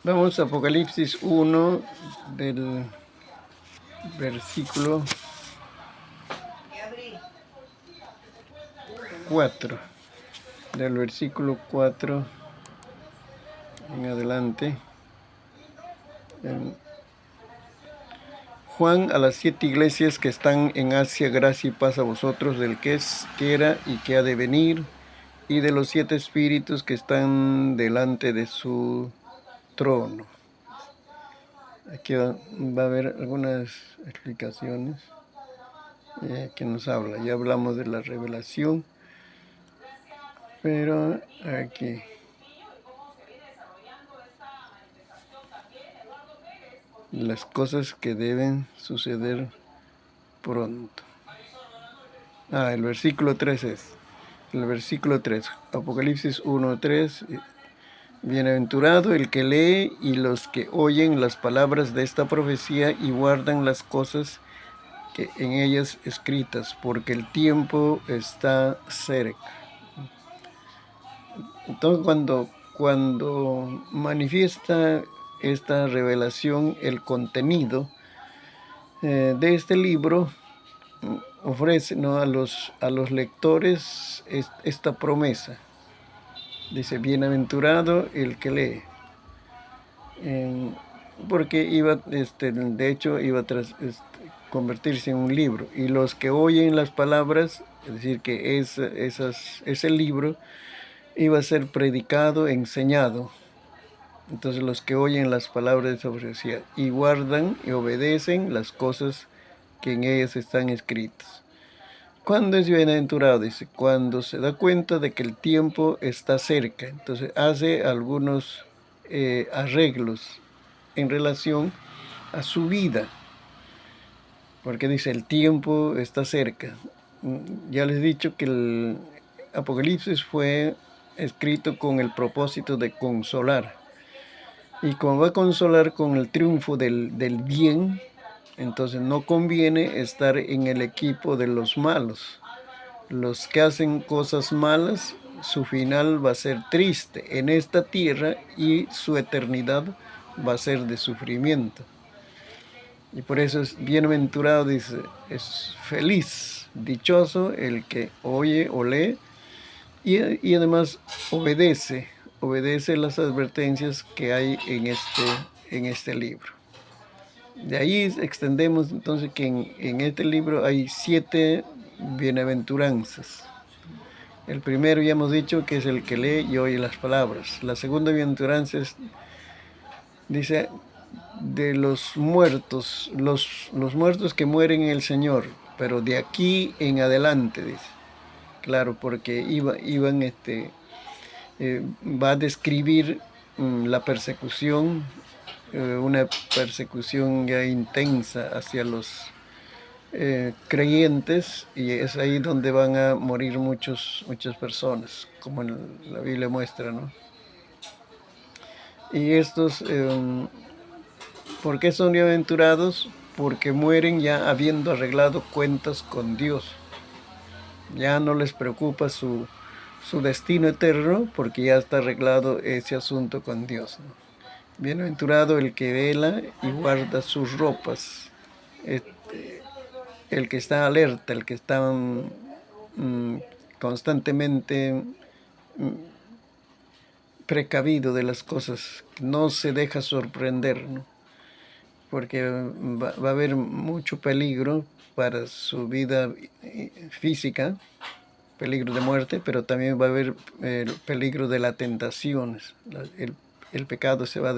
Vamos a Apocalipsis 1 del versículo 4. Del versículo 4 en adelante. Juan, a las 7 iglesias que están en Asia, gracia y paz a vosotros, del que es, que era y que ha de venir, y de los 7 espíritus que están delante de su trono. Aquí va a haber algunas explicaciones que nos habla. Ya hablamos de la revelación, pero aquí las cosas que deben suceder pronto. El versículo 3 es. El versículo 3, Apocalipsis 1:3. Bienaventurado el que lee y los que oyen las palabras de esta profecía y guardan las cosas que en ellas escritas, porque el tiempo está cerca. Entonces, cuando manifiesta esta revelación, el contenido de este libro ofrece, ¿no?, a los lectores esta promesa. Dice, bienaventurado el que lee. Porque iba, de hecho, iba a convertirse en un libro. Y los que oyen las palabras, es decir, que ese libro iba a ser predicado, enseñado. Entonces los que oyen las palabras de esa profecía y guardan y obedecen las cosas que en ellas están escritas. ¿Cuándo es bienaventurado? Dice, cuando se da cuenta de que el tiempo está cerca. Entonces hace algunos arreglos en relación a su vida. Porque dice, el tiempo está cerca. Ya les he dicho que el Apocalipsis fue escrito con el propósito de consolar. Y como va a consolar con el triunfo del bien, entonces no conviene estar en el equipo de los malos. Los que hacen cosas malas, su final va a ser triste en esta tierra y su eternidad va a ser de sufrimiento. Y por eso es bienaventurado, dice, es feliz, dichoso el que oye o lee y además obedece las advertencias que hay en este libro. De ahí extendemos entonces que en este libro hay 7 bienaventuranzas. El primero ya hemos dicho que es el que lee y oye las palabras. La segunda bienaventuranza dice, de los muertos, los muertos que mueren en el Señor, pero de aquí en adelante, dice. Claro, porque va a describir la persecución, una persecución ya intensa hacia los creyentes, y es ahí donde van a morir muchas personas, como la Biblia muestra, ¿no? Y estos, ¿por qué son bienaventurados? Porque mueren ya habiendo arreglado cuentas con Dios. Ya no les preocupa su destino eterno, porque ya está arreglado ese asunto con Dios, ¿no? Bienaventurado el que vela y guarda sus ropas, el que está alerta, el que está constantemente precavido de las cosas, no se deja sorprender, ¿no? Porque va a haber mucho peligro para su vida física, peligro de muerte, pero también va a haber el peligro de las tentaciones. El pecado se va a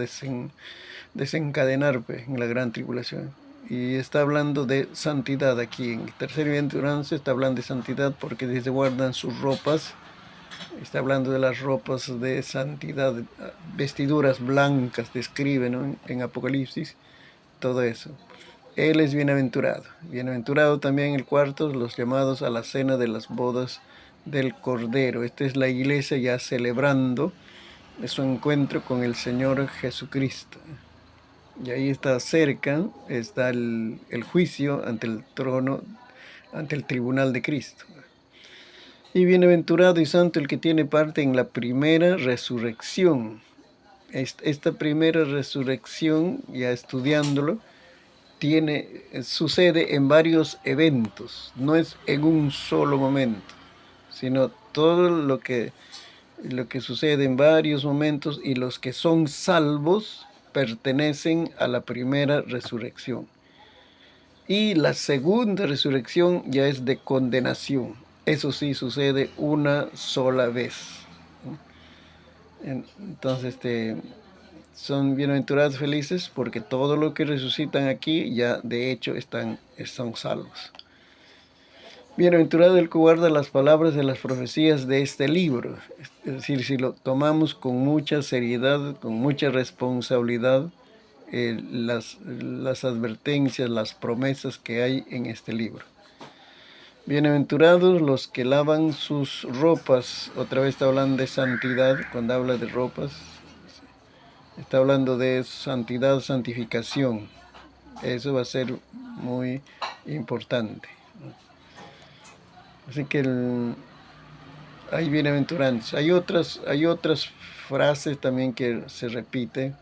desencadenar pues, en la gran tribulación. Y está hablando de santidad aquí. En tercer bienaventuranza está hablando de santidad porque dice guardan sus ropas. Está hablando de las ropas de santidad, vestiduras blancas, describe, ¿no?, en Apocalipsis, todo eso. Él es bienaventurado. Bienaventurado también el cuarto, los llamados a la cena de las bodas del Cordero. Esta es la iglesia ya celebrando su encuentro con el Señor Jesucristo. Y ahí está cerca, está el juicio ante el trono, ante el tribunal de Cristo. Y bienaventurado y santo el que tiene parte en la primera resurrección. esta primera resurrección, ya estudiándolo, sucede en varios eventos, no es en un solo momento, sino todo lo que sucede en varios momentos, y los que son salvos pertenecen a la primera resurrección. Y la segunda resurrección ya es de condenación. Eso sí sucede una sola vez. Entonces, son bienaventurados felices porque todo lo que resucitan aquí ya de hecho están salvos. Bienaventurado el que guarda las palabras de las profecías de este libro. Es decir, si lo tomamos con mucha seriedad, con mucha responsabilidad, las advertencias, las promesas que hay en este libro. Bienaventurados los que lavan sus ropas. Otra vez está hablando de santidad. Cuando habla de ropas, está hablando de santidad, santificación. Eso va a ser muy importante. Así que hay bienaventuranzas. Hay otras frases también que se repiten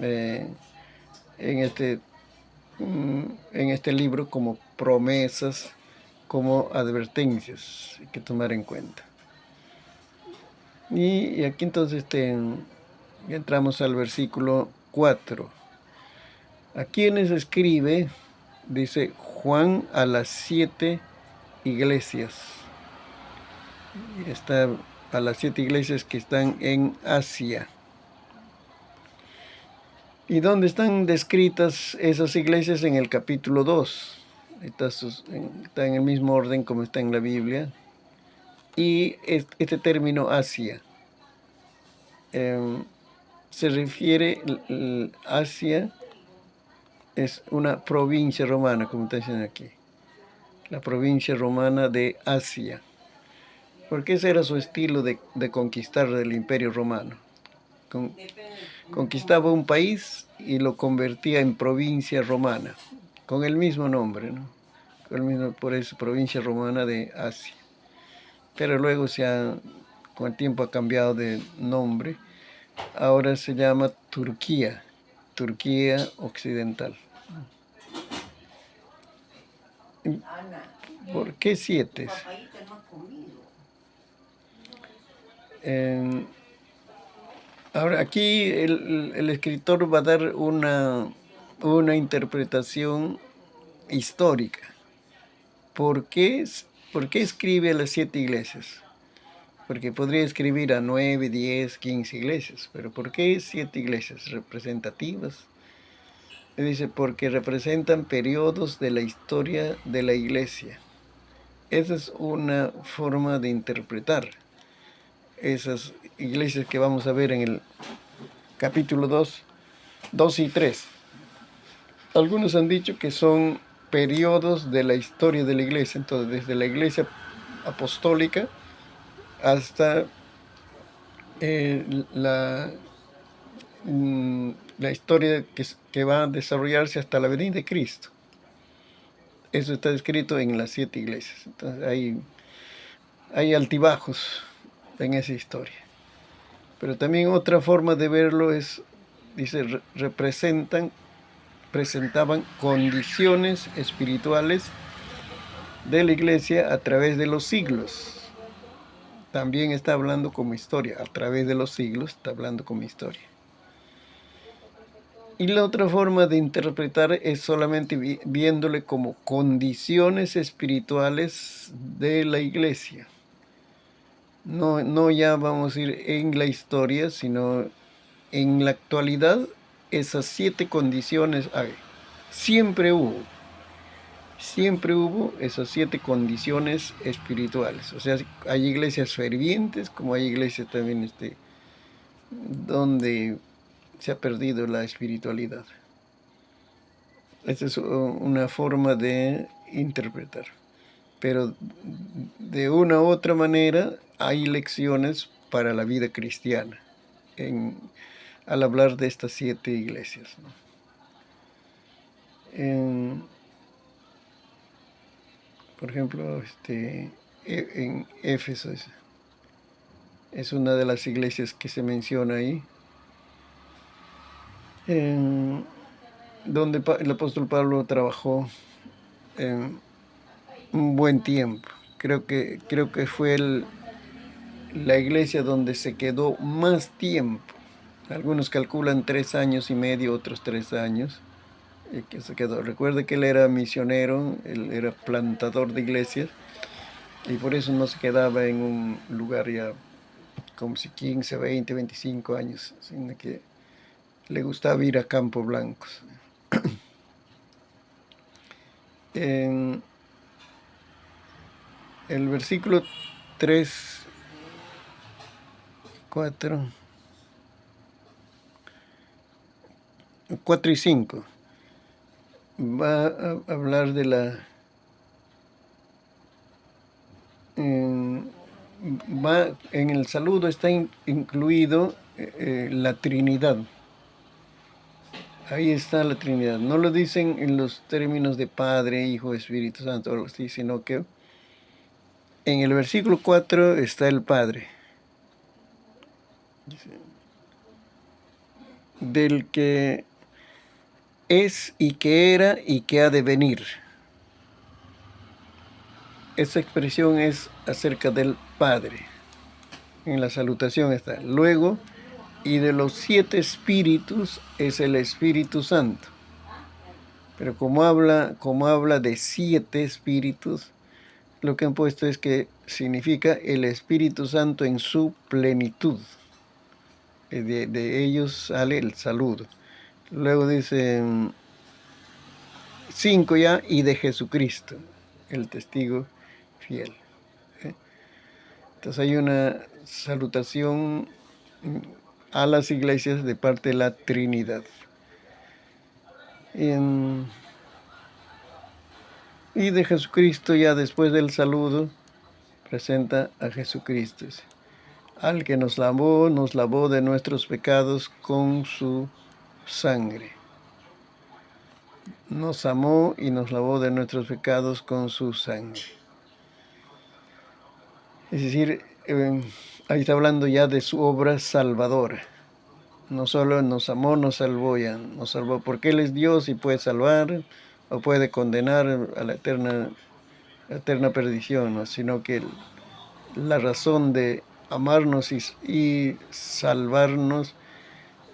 eh, en en este libro, como promesas, como advertencias. Hay que tomar en cuenta. Y aquí entonces ya entramos al versículo 4. ¿A quiénes escribe? Dice Juan a las 7 iglesias. Está a las 7 iglesias que están en Asia. ¿Y dónde están descritas esas iglesias? En el capítulo 2. Está en el mismo orden como está en la Biblia. Y este término Asia se refiere, Asia es una provincia romana, como está diciendo aquí. La provincia romana de Asia. Porque ese era su estilo de conquistar del Imperio Romano. Conquistaba un país y lo convertía en provincia romana, con el mismo nombre, ¿no? Por eso, provincia romana de Asia. Pero luego con el tiempo ha cambiado de nombre. Ahora se llama Turquía, Turquía Occidental. ¿Por qué 7? Ahora, aquí el escritor va a dar una interpretación histórica. ¿Por qué escribe a las 7 iglesias? Porque podría escribir a 9, 10, 15 iglesias, pero ¿por qué 7 iglesias representativas? Dice, porque representan periodos de la historia de la iglesia. Esa es una forma de interpretar esas iglesias que vamos a ver en el capítulo 2 y 3. Algunos han dicho que son periodos de la historia de la iglesia, entonces desde la iglesia apostólica hasta la historia que va a desarrollarse hasta la venida de Cristo. Eso está escrito en las 7 iglesias. Entonces hay altibajos en esa historia. Pero también otra forma de verlo es, dice, presentaban condiciones espirituales de la iglesia a través de los siglos. También está hablando como historia, a través de los siglos está hablando como historia. Y la otra forma de interpretar es solamente viéndole como condiciones espirituales de la iglesia. No ya vamos a ir en la historia, sino en la actualidad. Esas 7 condiciones hay. Siempre hubo esas 7 condiciones espirituales. O sea, hay iglesias fervientes, como hay iglesias también donde se ha perdido la espiritualidad. Esta es una forma de interpretar. Pero de una u otra manera hay lecciones para la vida cristiana al hablar de estas 7 iglesias, ¿no? Por ejemplo, en Éfeso es una de las iglesias que se menciona ahí. en donde el apóstol Pablo trabajó en un buen tiempo. Creo que fue la iglesia donde se quedó más tiempo. Algunos calculan 3 años y medio, otros 3 años, que se quedó. Recuerde que él era misionero, él era plantador de iglesias, y por eso no se quedaba en un lugar ya como si 15, 20, 25 años, sino que le gustaba ir a Campo Blancos. En el versículo 3, 4, 4 y 5 va a hablar de en, en el saludo está incluido la Trinidad. Ahí está la Trinidad. No lo dicen en los términos de Padre, Hijo, Espíritu Santo, algo así, sino que en el versículo 4 está el Padre, del que es y que era y que ha de venir. Esa expresión es acerca del Padre. En la salutación está. Luego, y de los 7 espíritus es el Espíritu Santo. Pero como habla de 7 espíritus, lo que han puesto es que significa el Espíritu Santo en su plenitud. De ellos sale el saludo. Luego dice 5 ya, y de Jesucristo, el testigo fiel. Entonces hay una salutación a las iglesias de parte de la Trinidad. Y de Jesucristo, ya después del saludo, presenta a Jesucristo, al que nos lavó de nuestros pecados con su sangre. Nos amó y nos lavó de nuestros pecados con su sangre. Es decir, ahí está hablando ya de su obra salvadora. No solo nos amó, nos salvó ya, nos salvó porque Él es Dios y puede salvar o puede condenar a la eterna perdición, ¿no? Sino que la razón de amarnos y salvarnos,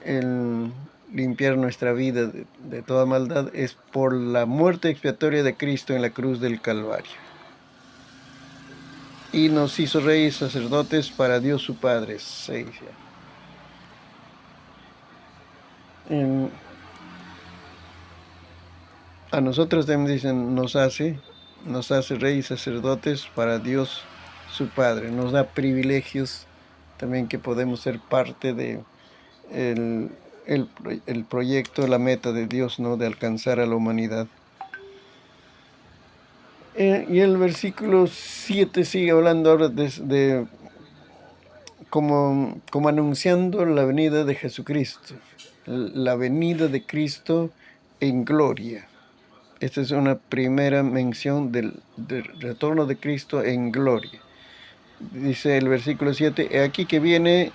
el limpiar nuestra vida de toda maldad, es por la muerte expiatoria de Cristo en la cruz del Calvario. Y nos hizo reyes sacerdotes para Dios su Padre. 6. A nosotros también dicen, nos hace reyes sacerdotes para Dios su Padre. Nos da privilegios también que podemos ser parte de el proyecto, la meta de Dios, ¿no? De alcanzar a la humanidad. Y el versículo 7 sigue hablando ahora de como anunciando la venida de Jesucristo, la venida de Cristo en gloria. Esta es una primera mención del retorno de Cristo en gloria. Dice el versículo 7, he aquí que viene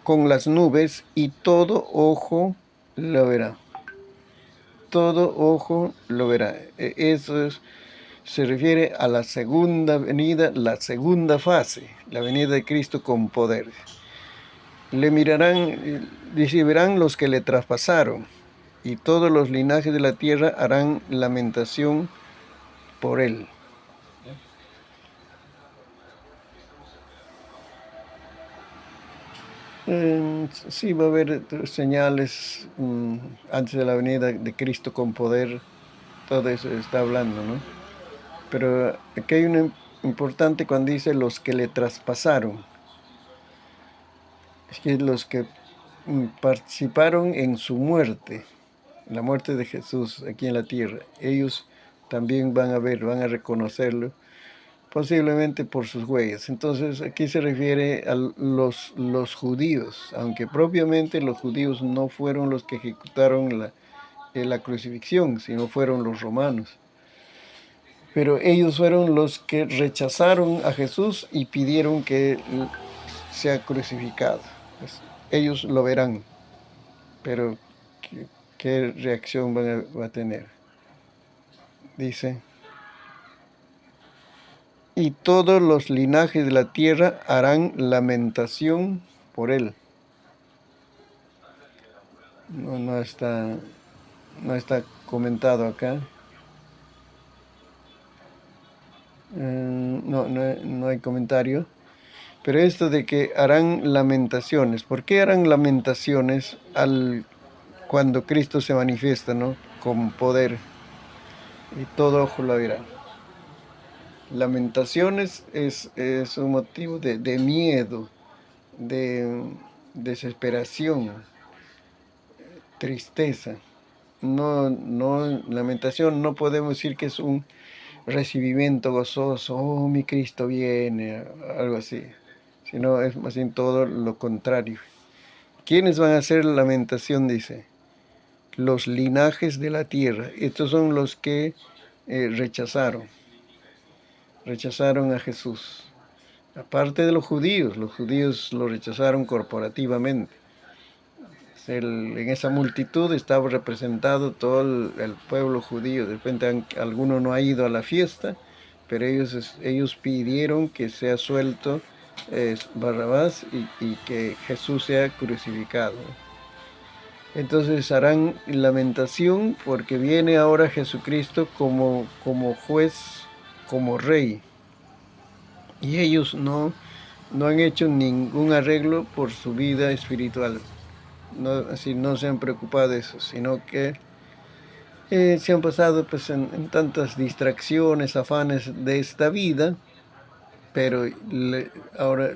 con las nubes y todo ojo lo verá. Todo ojo lo verá. Eso se refiere a la segunda venida, la segunda fase, la venida de Cristo con poder. Le mirarán, dice, verán los que le traspasaron, y todos los linajes de la tierra harán lamentación por él. Sí, va a haber señales antes de la venida de Cristo con poder, todo eso está hablando, ¿no? Pero aquí hay una importante cuando dice los que le traspasaron. Es que los que participaron en su muerte, la muerte de Jesús aquí en la tierra, ellos también van a reconocerlo, posiblemente por sus huellas. Entonces aquí se refiere a los judíos, aunque propiamente los judíos no fueron los que ejecutaron la crucifixión, sino fueron los romanos. Pero ellos fueron los que rechazaron a Jesús y pidieron que sea crucificado. Pues, ellos lo verán, pero qué reacción va a tener. Dice, y todos los linajes de la tierra harán lamentación por él. No está comentado acá. No hay comentario. Pero esto de que harán lamentaciones, ¿por qué harán lamentaciones cuando Cristo se manifiesta, ¿no? Con poder y todo ojo lo verá? Lamentaciones es un motivo de miedo, de desesperación, tristeza. Lamentación no podemos decir que es un recibimiento gozoso, oh, mi Cristo viene, algo así, sino es más bien todo lo contrario. ¿Quiénes van a hacer lamentación? Dice, los linajes de la tierra. Estos son los que rechazaron a Jesús. Aparte de los judíos lo rechazaron corporativamente. En esa multitud estaba representado todo el pueblo judío. De repente alguno no ha ido a la fiesta, pero ellos pidieron que sea suelto Barrabás y que Jesús sea crucificado. Entonces harán lamentación porque viene ahora Jesucristo como juez, como rey. Y ellos no han hecho ningún arreglo por su vida espiritual. No se han preocupado de eso, sino que se han pasado pues, en tantas distracciones, afanes de esta vida, pero ahora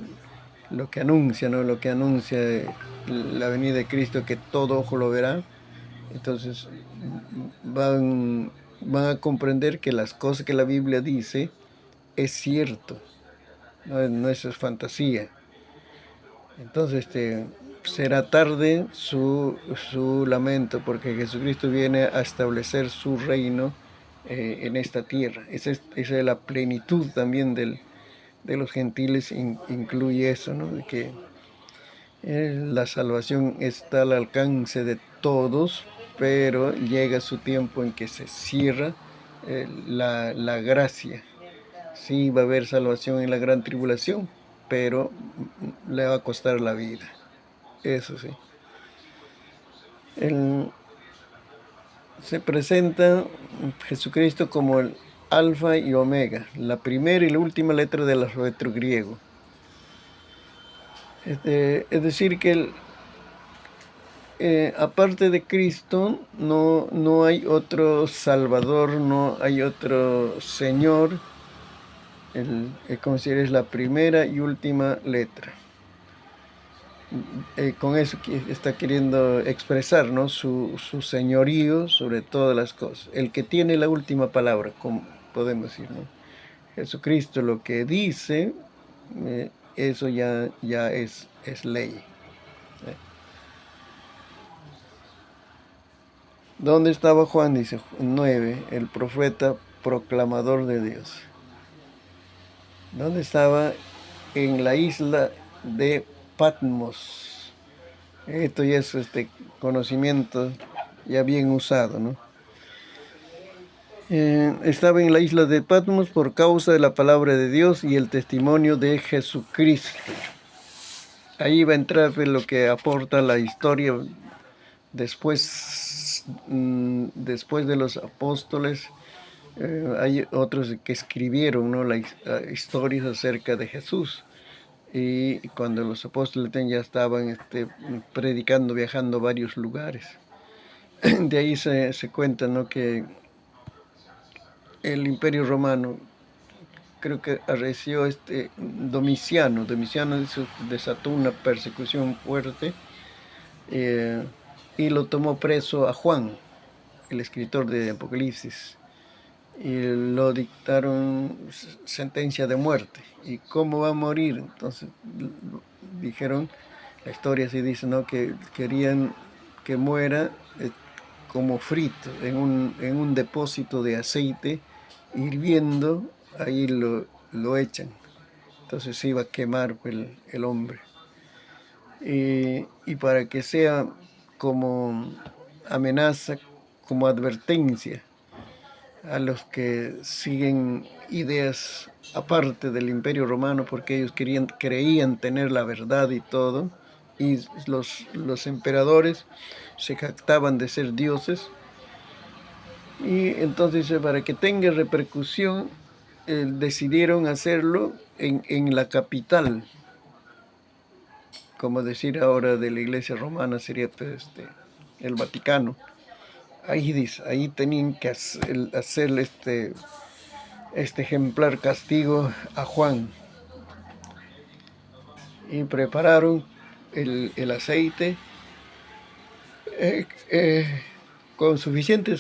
lo que anuncia, ¿no? Lo que anuncia la venida de Cristo, que todo ojo lo verá, entonces van a comprender que las cosas que la Biblia dice es cierto, no es fantasía. Entonces será tarde su lamento, porque Jesucristo viene a establecer su reino en esta tierra. Esa es la plenitud también de los gentiles, incluye eso, ¿no? De que la salvación está al alcance de todos, pero llega su tiempo en que se cierra la gracia. Sí, va a haber salvación en la gran tribulación, pero le va a costar la vida. Eso sí. Se presenta Jesucristo como el alfa y omega, la primera y la última letra del alfabeto griego. Es decir, que aparte de Cristo no hay otro Salvador, no hay otro Señor. Como si es la primera y última letra. Con eso está queriendo expresar, ¿no? su señorío sobre todas las cosas. El que tiene la última palabra, como podemos decir, ¿no? Jesucristo lo que dice, eso ya es ley. ¿Dónde estaba Juan? Dice 9, el profeta proclamador de Dios. ¿Dónde estaba? En la isla de Patmos. Esto ya es conocimiento ya bien usado, ¿no? Estaba en la isla de Patmos por causa de la palabra de Dios y el testimonio de Jesucristo. Ahí va a entrar lo que aporta la historia después de los apóstoles. Hay otros que escribieron, ¿no? Las historias acerca de Jesús. Y cuando los apóstoles ya estaban predicando, viajando a varios lugares. De ahí se cuenta, ¿no? Que el Imperio Romano, creo que arreció Domiciano. Domiciano desató una persecución fuerte y lo tomó preso a Juan, el escritor de Apocalipsis, y lo dictaron sentencia de muerte. ¿Y cómo va a morir? Entonces dijeron, la historia sí dice, ¿no? Que querían que muera como frito en un depósito de aceite hirviendo, ahí lo echan. Entonces se iba a quemar el hombre. Y para que sea como amenaza, como advertencia a los que siguen ideas aparte del Imperio Romano, porque ellos creían tener la verdad y todo, y los emperadores se jactaban de ser dioses, y entonces para que tenga repercusión, decidieron hacerlo en la capital, como decir ahora de la Iglesia Romana sería pues, el Vaticano. Ahí dice, ahí tenían que hacer este ejemplar castigo a Juan, y prepararon el aceite eh, eh, con suficiente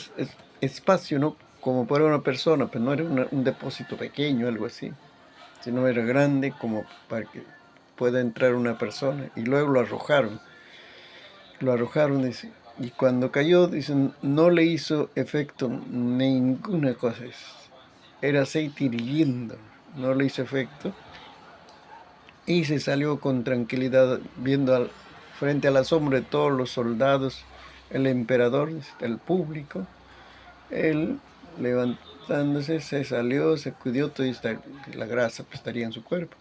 espacio, ¿no? Como para una persona, pero no era un depósito pequeño, algo así, sino era grande como para que pueda entrar una persona, y luego lo arrojaron, dice, y cuando cayó, dicen, no le hizo efecto ninguna cosa, era aceite hirviendo, no le hizo efecto, y se salió con tranquilidad viendo frente al asombro de todos los soldados, el emperador, el público, él levantándose se salió, se cuidó, toda la grasa pues, estaría en su cuerpo.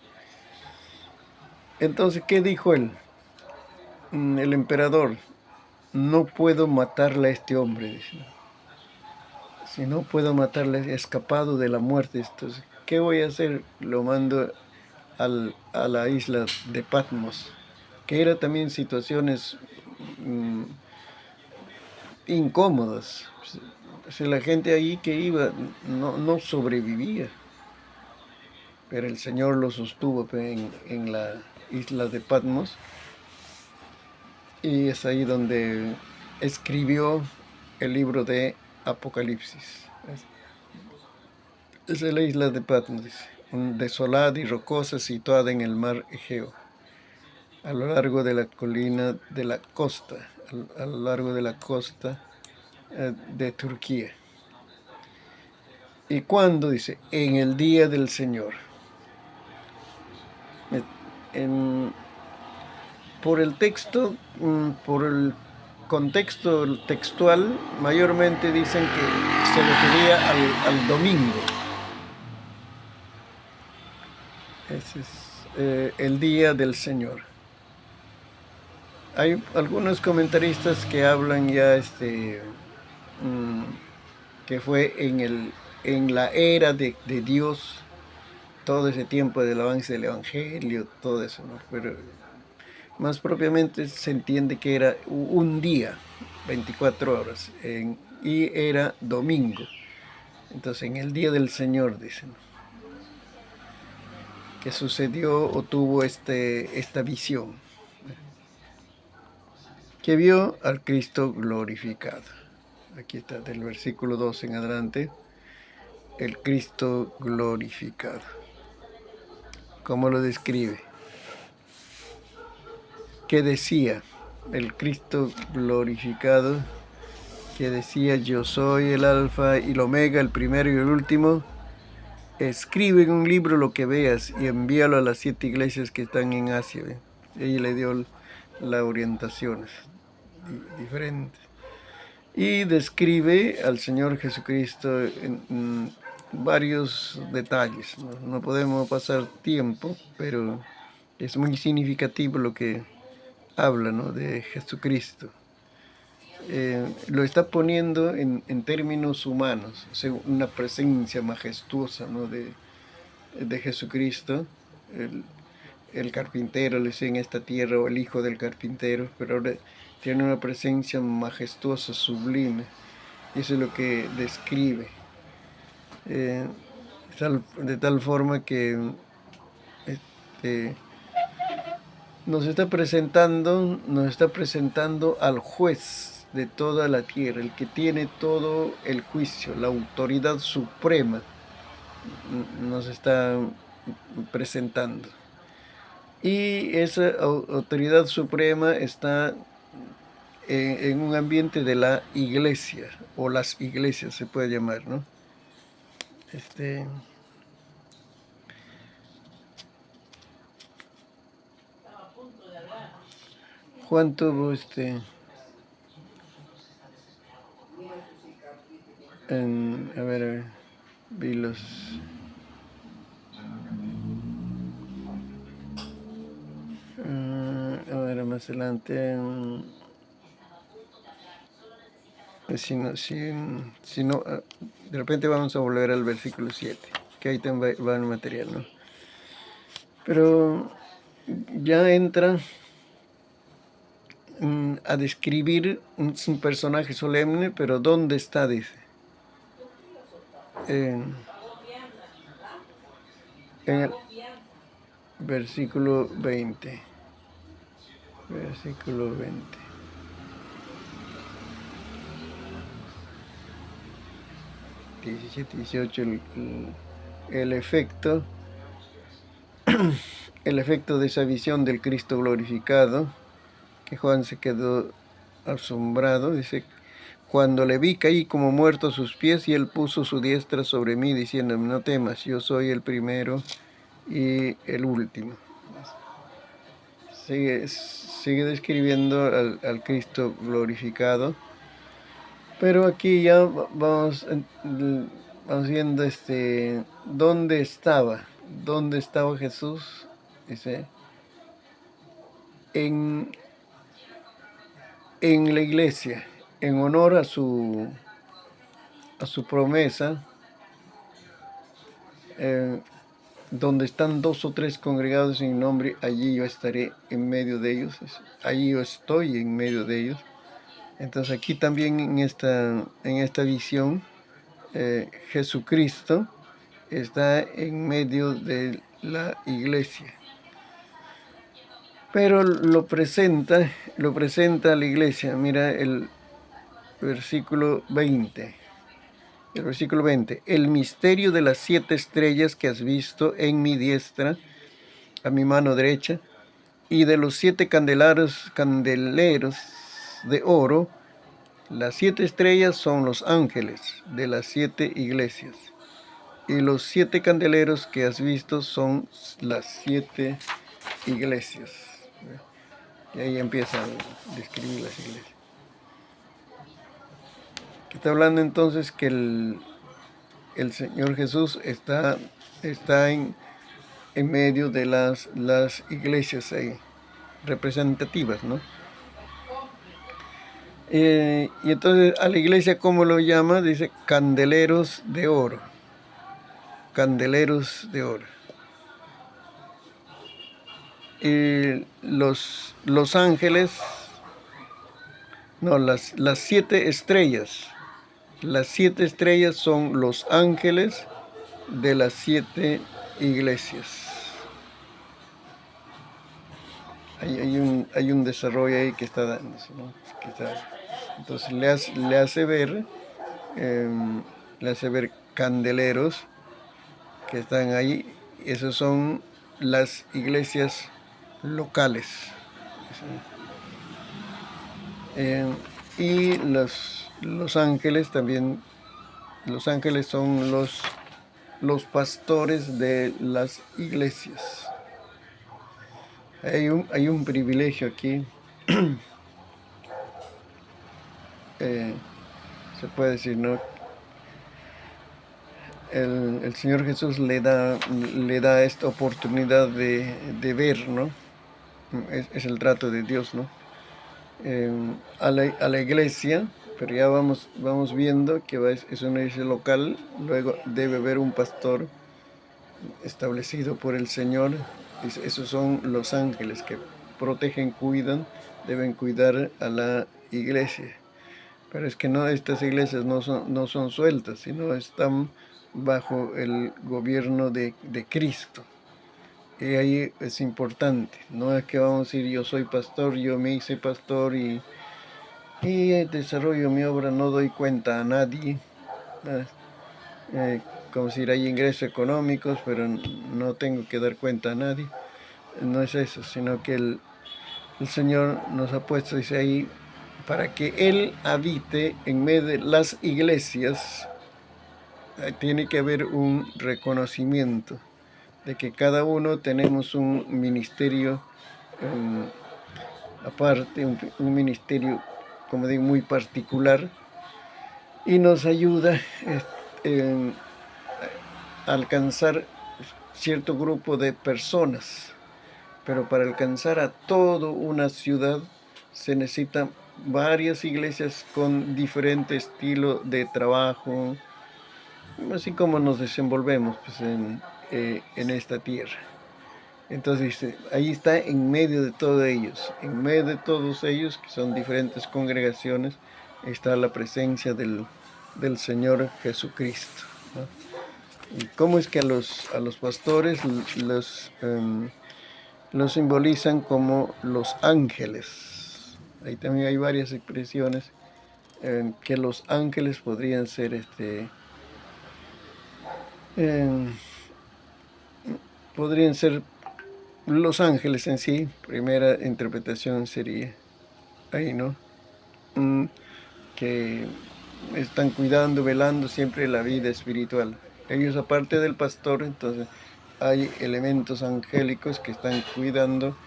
Entonces, ¿qué dijo él? El emperador, no puedo matarle a este hombre, dice. Si no puedo matarle, he escapado de la muerte. Entonces, ¿qué voy a hacer? Lo mando a la isla de Patmos, que era también situaciones mm, incómodas. Si la gente ahí que iba no sobrevivía, pero el Señor lo sostuvo en la isla de Patmos, y es ahí donde escribió el libro de Apocalipsis. Es la isla de Patmos, dice, desolada y rocosa situada en el mar Egeo, a lo largo de la colina de la costa, a lo largo de la costa de Turquía. ¿Y cuándo? Dice, en el día del Señor. En, por el texto, por el contexto textual, mayormente dicen que se refería al domingo. Ese es el día del Señor. Hay algunos comentaristas que hablan ya que fue en la era de Dios, todo ese tiempo del avance del Evangelio, todo eso, ¿no? Pero más propiamente se entiende que era un día, 24 horas, y era domingo. Entonces, en el día del Señor, dicen, que sucedió o tuvo esta visión, que vio al Cristo glorificado. Aquí está, del versículo 2 en adelante, el Cristo glorificado. ¿Cómo lo describe? ¿Qué decía? El Cristo glorificado, que decía, yo soy el alfa y el omega, el primero y el último. Escribe en un libro lo que veas y envíalo a las 7 iglesias que están en Asia. ¿Ve? Ella le dio las orientaciones diferentes. Y describe al Señor Jesucristo en varios detalles. No podemos pasar tiempo, pero es muy significativo lo que habla, ¿no?, de Jesucristo. Lo está poniendo en términos humanos, o sea, una presencia majestuosa, ¿no?, de Jesucristo, el, el carpintero, le dice en esta tierra, o el hijo del carpintero, pero ahora tiene una presencia majestuosa, sublime. Eso es lo que describe. Eh, de tal forma que este, nos está presentando al juez de toda la tierra, el que tiene todo el juicio, la autoridad suprema, nos está presentando. Y esa autoridad suprema está en un ambiente de la iglesia, o las iglesias se puede llamar, ¿no? Este, Juan tuvo a ver, vi los... a ver, más adelante... si no, de repente vamos a volver al versículo 7, que ahí también va el material, ¿no? Pero ya entra a describir un personaje solemne, pero ¿dónde está? Dice. En el versículo 20. Versículo 20. 17, 18, el efecto, el efecto de esa visión del Cristo glorificado, que Juan se quedó asombrado, dice, cuando le vi caí como muerto a sus pies y él puso su diestra sobre mí diciéndome, no temas, yo soy el primero y el último. Sigue describiendo al Cristo glorificado, pero aquí ya vamos viendo dónde estaba Jesús, dice, en la iglesia, en honor a su promesa, donde están 2 o 3 congregados en mi nombre, allí yo estaré en medio de ellos, allí yo estoy en medio de ellos. Entonces aquí también en esta visión, Jesucristo está en medio de la iglesia. Pero lo presenta a la iglesia. Mira el versículo 20. El versículo 20. El misterio de las 7 estrellas que has visto en mi diestra, a mi mano derecha, y de los 7 candeleros de oro. Las 7 estrellas son los ángeles de las 7 iglesias. Y los 7 candeleros que has visto son las 7 iglesias. Y ahí empieza a describir las iglesias. Que está hablando entonces que el Señor Jesús está en medio de las iglesias ahí, representativas, ¿no? Y entonces a la iglesia, ¿cómo lo llama? Dice candeleros de oro. Candeleros de oro. Y los ángeles, no, las 7 estrellas. Las 7 estrellas son los ángeles de las 7 iglesias. Hay un desarrollo ahí que está dándose, ¿no? Entonces le hace ver candeleros que están ahí. Esas son las iglesias locales. Y los ángeles también, los ángeles son los pastores de las iglesias. Hay un privilegio aquí, se puede decir, ¿no? El Señor Jesús le da esta oportunidad de ver, ¿no? Es el trato de Dios, ¿no? A la iglesia, pero ya vamos viendo que es una iglesia local, luego debe haber un pastor establecido por el Señor. Esos son los ángeles que protegen, cuidan, deben cuidar a la iglesia. Pero es que no, estas iglesias no son sueltas, sino están bajo el gobierno de Cristo. Y ahí es importante, no es que vamos a decir yo soy pastor, yo me hice pastor y desarrollo mi obra, no doy cuenta a nadie. Como decir, hay ingresos económicos, pero no tengo que dar cuenta a nadie. No es eso, sino que el Señor nos ha puesto, dice ahí, para que Él habite en medio de las iglesias. Tiene que haber un reconocimiento de que cada uno tenemos un ministerio aparte, un ministerio, como digo, muy particular, y nos ayuda en alcanzar cierto grupo de personas. Pero para alcanzar a toda una ciudad se necesitan varias iglesias con diferente estilo de trabajo, así como nos desenvolvemos pues, en esta tierra. Entonces, ahí está en medio de todos ellos, en medio de todos ellos, que son diferentes congregaciones, está la presencia del Señor Jesucristo, ¿no? ¿Y cómo es que a los pastores los simbolizan como los ángeles? Ahí también hay varias expresiones que los ángeles podrían ser em, podrían ser los ángeles en sí. Primera interpretación sería ahí, ¿no? Mm, que están cuidando, velando siempre la vida espiritual. Ellos, aparte del pastor, entonces hay elementos angélicos que están cuidando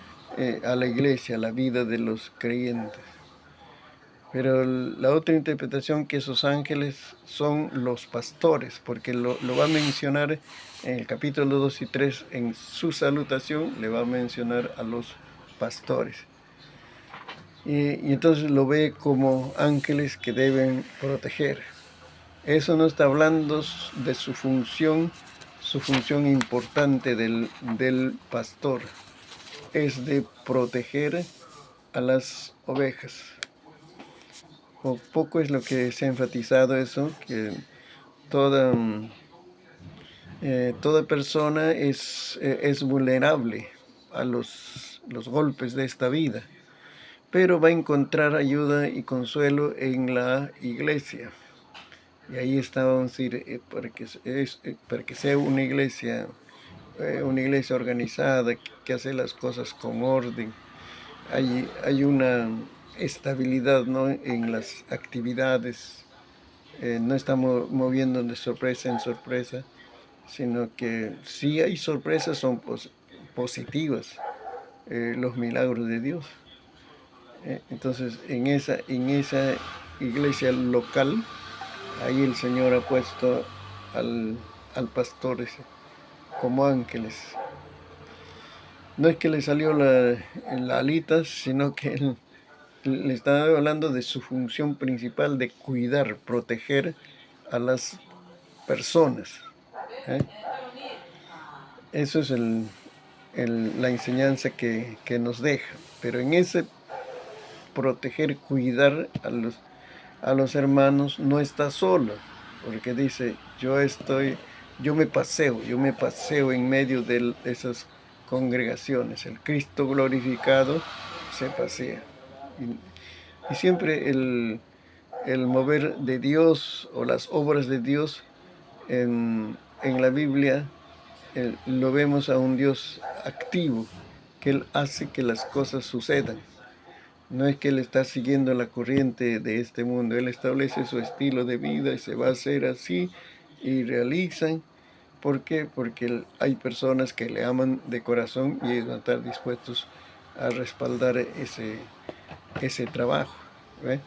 a la iglesia, la vida de los creyentes. Pero la otra interpretación, que esos ángeles son los pastores, porque lo va a mencionar en el capítulo 2 y 3, en su salutación, le va a mencionar a los pastores. Y entonces lo ve como ángeles que deben proteger. Eso no está hablando de su función importante del pastor, es de proteger a las ovejas. Poco es lo que se ha enfatizado eso, que toda, toda persona es vulnerable a los golpes de esta vida, pero va a encontrar ayuda y consuelo en la iglesia. Y ahí está, vamos a decir, para que sea una iglesia organizada, que hace las cosas con orden. Hay una estabilidad, ¿no?, en las actividades. No estamos moviendo de sorpresa en sorpresa, sino que si hay sorpresas, son positivas, los milagros de Dios. Entonces, en esa iglesia local, ahí el Señor ha puesto al pastor ese, como ángeles. No es que le salió la alita, sino que él le está hablando de su función principal de cuidar, proteger a las personas, ¿eh? Eso es la enseñanza que nos deja. Pero en ese proteger, cuidar a los hermanos, no está solo, porque dice, yo me paseo en medio de esas congregaciones. El Cristo glorificado se pasea. Y siempre el mover de Dios o las obras de Dios en la Biblia, lo vemos a un Dios activo, que Él hace que las cosas sucedan. No es que Él está siguiendo la corriente de este mundo, Él establece su estilo de vida y se va a hacer así y realizan. ¿Por qué? Porque hay personas que le aman de corazón y ellos van a estar dispuestos a respaldar ese trabajo, ¿ve?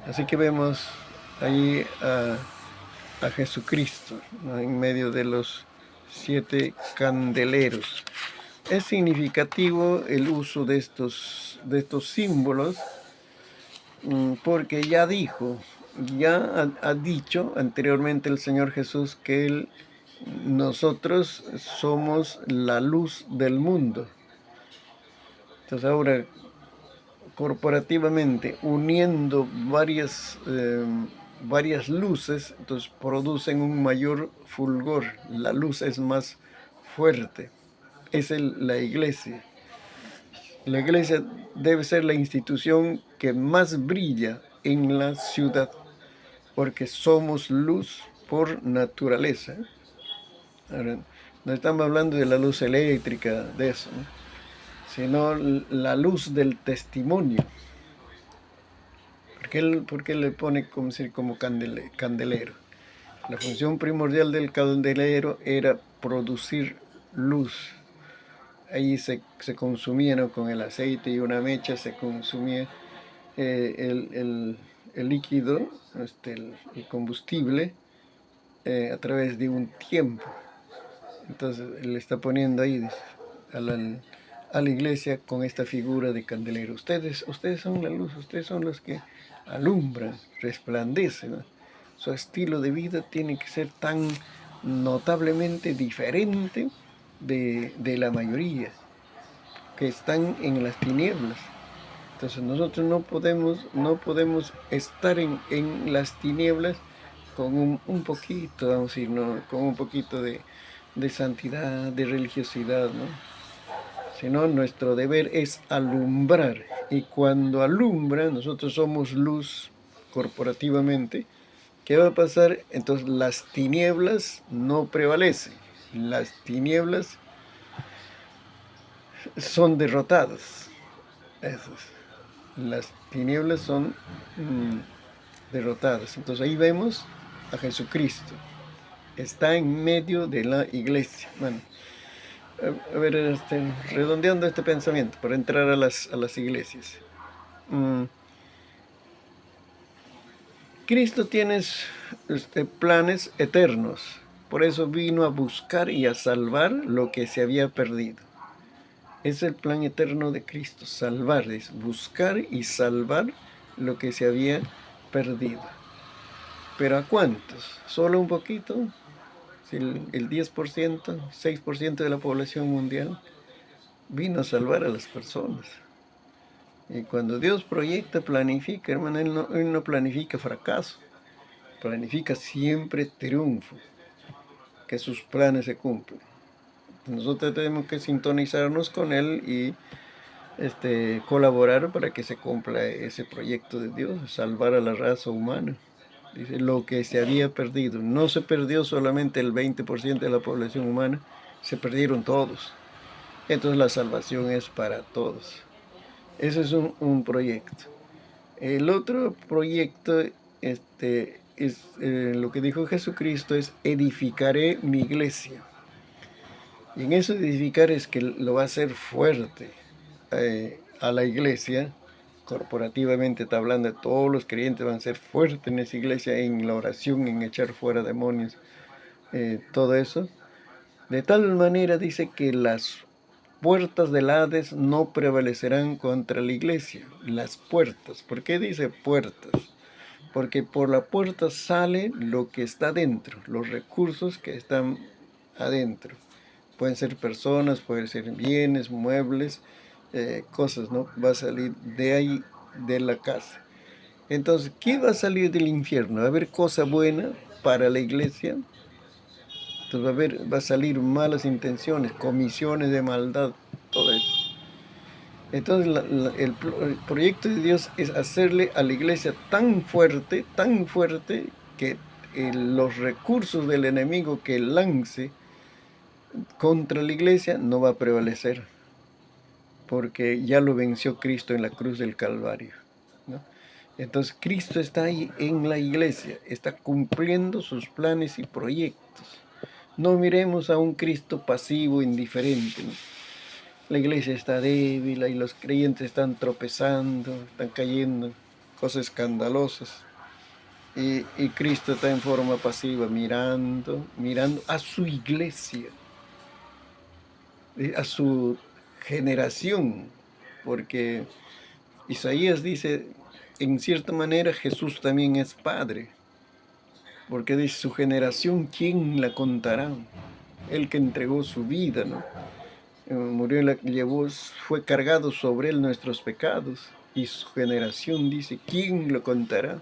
Así que vemos ahí a Jesucristo, ¿no?, en medio de los 7 candeleros. Es significativo el uso de estos símbolos, porque ya ha dicho anteriormente el Señor Jesús que nosotros somos la luz del mundo. Entonces ahora, corporativamente, uniendo varias luces, entonces producen un mayor fulgor. La luz es más fuerte. Es la iglesia. La iglesia debe ser la institución que más brilla en la ciudad, porque somos luz por naturaleza. Ahora, no estamos hablando de la luz eléctrica, de eso, ¿no?, sino la luz del testimonio. ¿Por qué le pone como candelero? La función primordial del candelero era producir luz. Ahí se consumía, ¿no?, con el aceite y una mecha se consumía el líquido, el combustible, a través de un tiempo. Entonces le está poniendo ahí a la iglesia con esta figura de candelero. Ustedes son la luz, ustedes son los que alumbran, resplandecen, ¿no? Su estilo de vida tiene que ser tan notablemente diferente de la mayoría que están en las tinieblas. Entonces nosotros no podemos estar en las tinieblas con un poquito, vamos a decir, ¿no? Con un poquito de santidad, de religiosidad, ¿no? Sino nuestro deber es alumbrar. Y cuando alumbra, nosotros somos luz corporativamente. ¿Qué va a pasar? Entonces las tinieblas no prevalecen. Las tinieblas son derrotadas. Eso es. Las tinieblas son derrotadas. Entonces ahí vemos a Jesucristo. Está en medio de la iglesia. Bueno, a ver, redondeando este pensamiento para entrar a las iglesias. Cristo tiene planes eternos. Por eso vino a buscar y a salvar lo que se había perdido. Es el plan eterno de Cristo, salvar, es buscar y salvar lo que se había perdido. ¿Pero a cuántos? ¿Solo un poquito? Si el 10%, 6% de la población mundial vino a salvar a las personas. Y cuando Dios proyecta, planifica, hermano, Él no planifica fracaso, planifica siempre triunfo, que sus planes se cumplan. Nosotros tenemos que sintonizarnos con Él y colaborar para que se cumpla ese proyecto de Dios, salvar a la raza humana. Dice, lo que se había perdido. No se perdió solamente el 20% de la población humana, se perdieron todos. Entonces la salvación es para todos. Ese es un proyecto. El otro proyecto es lo que dijo Jesucristo, es edificaré mi iglesia. Y en eso de edificar es que lo va a hacer fuerte a la iglesia. Corporativamente está hablando, todos los creyentes van a ser fuertes en esa iglesia, en la oración, en echar fuera demonios, todo eso. De tal manera dice que las puertas del Hades no prevalecerán contra la iglesia. Las puertas. ¿Por qué dice puertas? Porque por la puerta sale lo que está dentro, los recursos que están adentro. Pueden ser personas, pueden ser bienes, muebles, cosas, ¿no? Va a salir de ahí, de la casa. Entonces, ¿qué va a salir del infierno? ¿Va a haber cosa buena para la iglesia? Entonces va a salir malas intenciones, comisiones de maldad, todo eso. Entonces el proyecto de Dios es hacerle a la iglesia tan fuerte, que los recursos del enemigo que lance contra la iglesia no va a prevalecer, porque ya lo venció Cristo en la cruz del Calvario, ¿no? Entonces Cristo está ahí en la iglesia, está cumpliendo sus planes y proyectos. No miremos a un Cristo pasivo, indiferente, ¿no? La iglesia está débil y los creyentes están tropezando, están cayendo, cosas escandalosas. Y Cristo está en forma pasiva, mirando a su iglesia, a su generación, porque Isaías dice, en cierta manera Jesús también es Padre, porque dice su generación, ¿quién la contará? Él que entregó su vida, ¿no? Murió, fue cargado sobre él nuestros pecados, y su generación dice, ¿quién lo contará?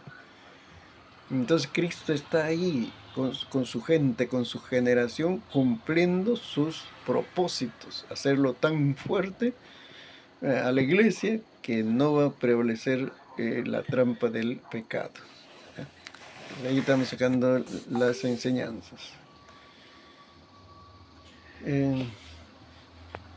Entonces Cristo está ahí con su gente, con su generación, cumpliendo sus propósitos, hacerlo tan fuerte a la iglesia que no va a prevalecer la trampa del pecado. De ahí estamos sacando las enseñanzas.